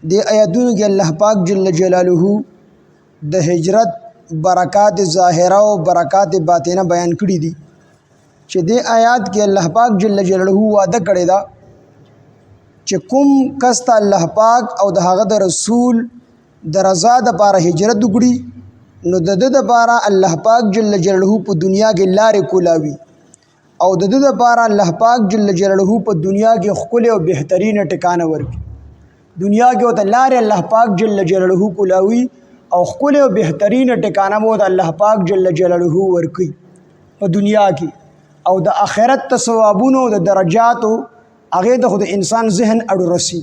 دې آیاتونو کې الله پاک جل جلاله د هجرت برکات ظاهره او برکات باطنه بیان کړي دي چې دې آیات کې الله پاک جل جلاله وعده کړی دا چې کوم کس ته الله پاک او د هغه د رسول د رضا دپاره هجرت وکړي نو د ده دپاره الله پاک جل جلاله په دنیا کې لارې کولاوي او د ده دپاره الله پاک جل جلاله په دنیا کې ښکلې او بهترینه ټکانه ورکړي دنیا کې ورته لارې الله پاک جل جلاله کولاوي او ښکلې او بهترینه ټکانه مو د الله پاک جل جلاله ورکوي په دنیا کې او د آخرت ته ثوابونو د درجاتو هغې ته خو د انسان ذهن اړو رسي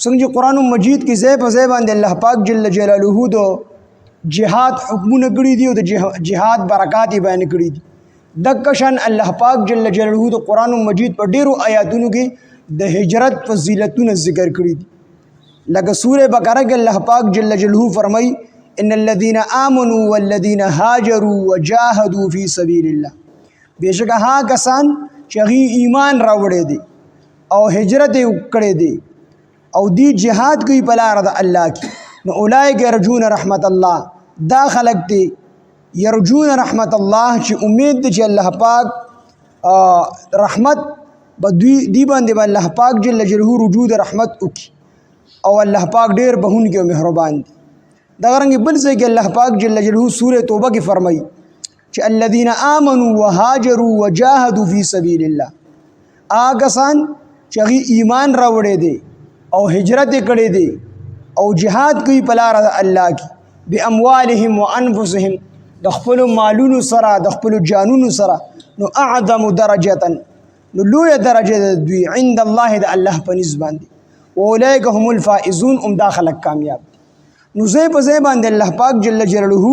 څنګه چې قرآن مجید کې ځای په ځای باندې الله پاک جل جلاله د جهاد حکمونه کړي دي او د جهاد برکات یې بیان کړي دي دغه شان الله پاک جل جلاله د قرآن مجید په ډېرو آیاتونو کې د هجرت فضیلتونه ذکر کړي دي لکه سورہ بقرہ کې الله پاک جل جلاله فرمای ان الذين آمنوا والذين هاجروا وجاهدوا في سبيل الله بیشک ها کسان چې ایمان راوړي دي او هجرت کړي دي او دی جهاد کوي په لار د الله کې نو اولئک یرجون رحمت الله دا خلق دي یرجون رحمت الله چې امید دي چې الله پاک رحمت بدوی دی باندې الله پاک جل جلاله رجوع د رحمت وکي او الله پاک ډیر بهونکی او مهربان دی دا غرنګ بل ځای کې الله پاک جل جلاله سورہ توبه کې فرمایي چې الذين آمنوا وهاجروا وجاهدوا في سبيل الله آګسان چې ایمان راوړي دي او هجرت کړي دي او جهاد کوي په لار د الله کې باموالهم وانفسهم د خپل مالونو سره د خپل جانونو سره نو اعظم درجه نو لوی درجه دوی عند الله د الله په نسبت باندې اولئک هم الفائزون دا خلق کامیاب نو زې په زې باندې الله پاک جل جلاله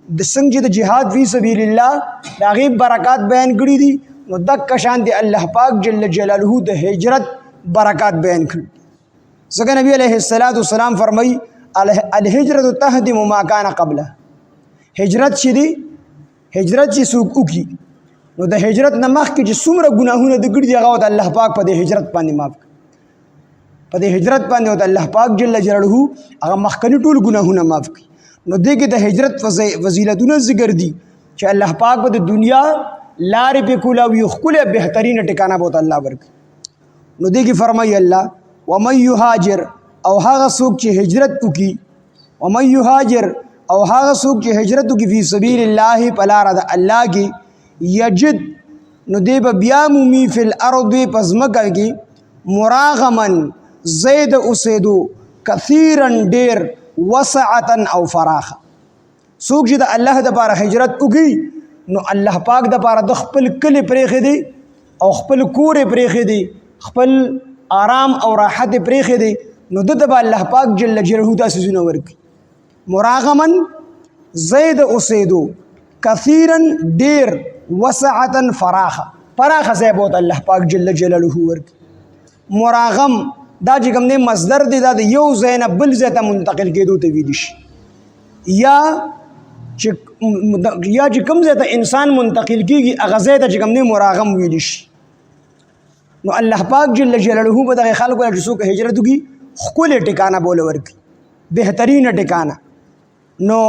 د څنګه د جهاد فی سبیل الله دا غیب برکات بیان کړی دي نو دک شان دی الله پاک جل جلاله د هجرت برکات بیان کړي ځکه نبی علیہ الصلوۃ والسلام فرمای الهجرت تهدم ما کان قبله هجرت چې دی هجرت چې څوک وکي نو د هجرت نه مخکې چې څومره ګناهونه د ګړي هغه د الله پاک په د هجرت باندې معاف په د هجرت باندې د الله پاک جل جلاله هغه مخکنی ټول ګناهونه معاف کړي نو دې کې د هجرت فضیلتونه ذکر دي چې الله پاک په د دنیا لارې په کولاوي ښکلې بهترینه ټکانه بوت الله ورکړي نو دې کې فرمایي الله ومن یهاجر او هغه څوک چې هجرت وکي ومن یهاجر او هغه څوک چې هجرت وکي فی سبیل الله په لار د الله کې یجد نو دې به بیا مومي فی الارض په ځمکه کې مراغمن زید اوسېدو کثیرا ډیر وسعتا او فراخه څوک چې د الله دپاره هجرت وکړي نو الله پاک دپاره د خپل کلي پرېښی دی او خپل کور یې پرېښی دی خپل آرام او راحت یې پرېښی دی نو ده ته به الله پاک جل جلاله دا څیزونه ورکړي مراغمن زید اوسېدو کثیرا ډیر وسعتا فراخه ځای به ورته الله پاک جل جلاله ورکړي مراغم دا چې کوم دی مصدر دی دا د یو ځای نه بل ځای ته منتقل کېدو ته ویلی شي یا چې کوم ځای ته انسان منتقل کېږي هغه ځای ته چې کوم دی مراغم ویلی شي نو الله پاک جل جلاله به دغې خلکو له چې څوک هجرت وکړي ښکلې ټکانه بوله ورکړي بهترینه ټکانه نو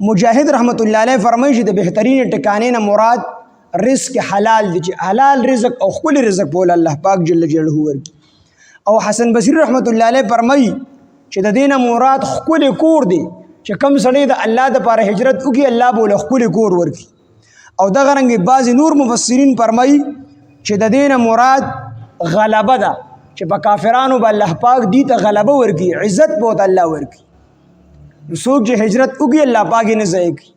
مجاهد رحمت الله علیه فرمایي چې د بهترینه ټکانې نه مراد رزق حلال دی چې حلال رزق او ښکلې رزق بوله الله پاک جل جلاله ورکړي او حسن بصری رحمت الله علیه فرمایي چې د دینه مراد ښکلې کور دی چې کم سړی د الله دپاره هجرت وکړي الله بوله ښکلې کور ورکړي او دغه رنګې بعضې نور مفسرین فرمایي چې د دینه مراد غلبه ده چې په کافرانو به الله پاک دی ته غلبه ورکړي عزت به ورته الله ورکړي نو څوک چې هجرت وکړي الله پاک یې نه ضایع کړي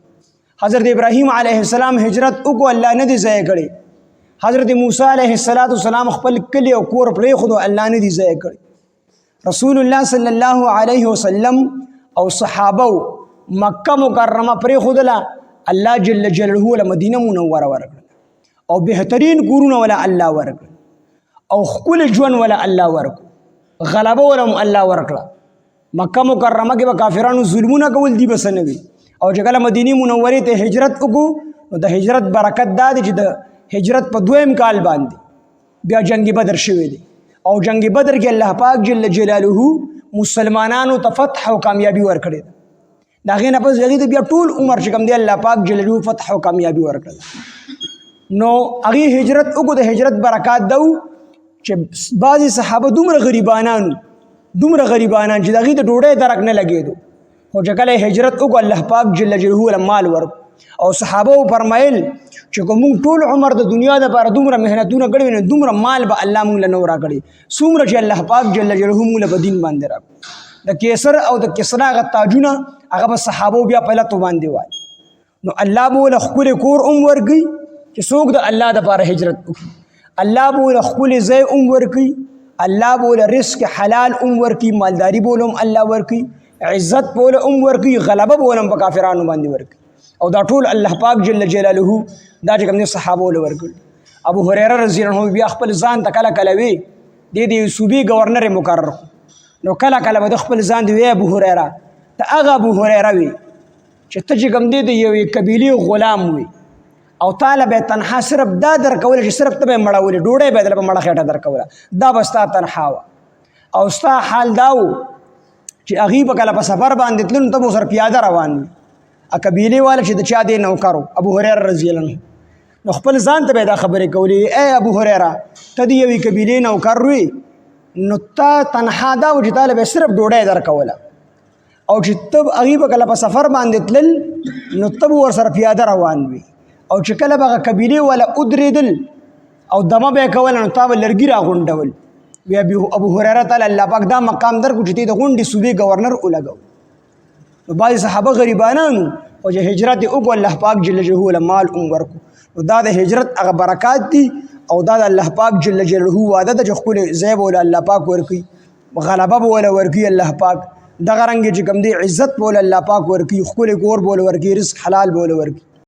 حضرت ابراهیم علیه السلام هجرت وکړو الله نه دی ضایع کړی حضرت موسی علیه السلام خپل کلی او کور پرېښودو الله نه دی ضایع کړی رسول الله صلی الله علیه وسلم او صحابه مکه مکرمه پرېښودله الله جل جلاله له مدینه منوره ورکړه او بهترین کورونه ولا الله ورکړه او ښکلی ژوند ولا الله ورکړو غلبه ولا الله ورکړه مکه مکرمه کې به کافرانو ظلمونه کول دي به څه نه وي او چې کله مدینې منورې ته هجرت وکړو نو د هجرت برکت دا دی چې د هجرت په دویم کال باندې بیا جنگ بدر شوی دی او جنگ بدر کې الله پاک جل جلاله مسلمانانو ته فتح او کامیابی ورکړي دا غي نه پس هغه بیا ټول عمر چې کوم دی الله پاک جل جلاله فتح او کامیابی ورکړي نو هغه هجرت وګړو د هجرت برکات دو چې بعضی صحابه دومره غریبانان چې دغه د ډوډۍ درک نه لګیدو خو چې کله هجرت وکړ الله پاک جل جلاله مال ورک او صحابه فرمایل چې کوم ټول عمر د دنیا د لپاره دومره مهنتونه کړې نه دومره مال به الله موږ له نور راکړي څومره چې الله پاک جل جلاله موږ له دین باندې راکړي د کیسر او د کسرا غ تاجونه هغه به صحابه بیا په لته باندې وای نو الله بوله خپل کور ورګي چې څوک د الله د لپاره هجرت وکړي الله بوله خپل ځای ورګي الله بوله رزق حلال ورګي مالداری بولم الله ورګي عزت بوله ورګي غلبه بولم په کافرانو باندې ورګي او دا ټول الله پاک جل جلاله دا چې کوم صحابه ول ورګل ابو هريره رضی الله عنه بیا خپل ځان ته کله وی د صوبې گورنر مقرر نو کله به خپل ځان دی وی ابو هريره ته هغه ابو هريره وی چې ته چې کوم دی د یو قبيله غلام وی او طالب تنها صرف دا درکول چې صرف ته مړول ډوډۍ به در په مړه خېټه درکوله دا بستا تنها او ستا حال داو چې اغي په کله په سفر باندې تلون ته سر پیاده روان ا قبيله والا چې د چا دی نوکرو ابو هريره رضی الله عنه نو خپل ځان ته دا خبرې کولې اے ابو هريره ته دی یوې قبيله نوکر وی نو تا تنها دا و چې طالب صرف ډوډۍ درکوله او چې تب اغي په کله په سفر باندې تلل نو تب ور سره پیاده روان وي او چې کله به قبيله والا ادریدل او دمه به کول نو تا لرګي را غونډول وی ابو هريره تعالی الله پاک دا مقام در کو چې د غونډي صوبې گورنر ولګو نو بعض صحابه غریبانانو او چې هجرت وکړ الله پاک جل جلاله مال ورکو نو دا د هجرت هغه برکات دي او دا د الله پاک جل جلاله وعده ده چې خپل زیب ول الله پاک ورکی غلبه ول ورکی الله پاک دغه رنګ چې کوم دی عزت ول الله پاک ورکی خپل کور بول ورکی رزق حلال بول ورکی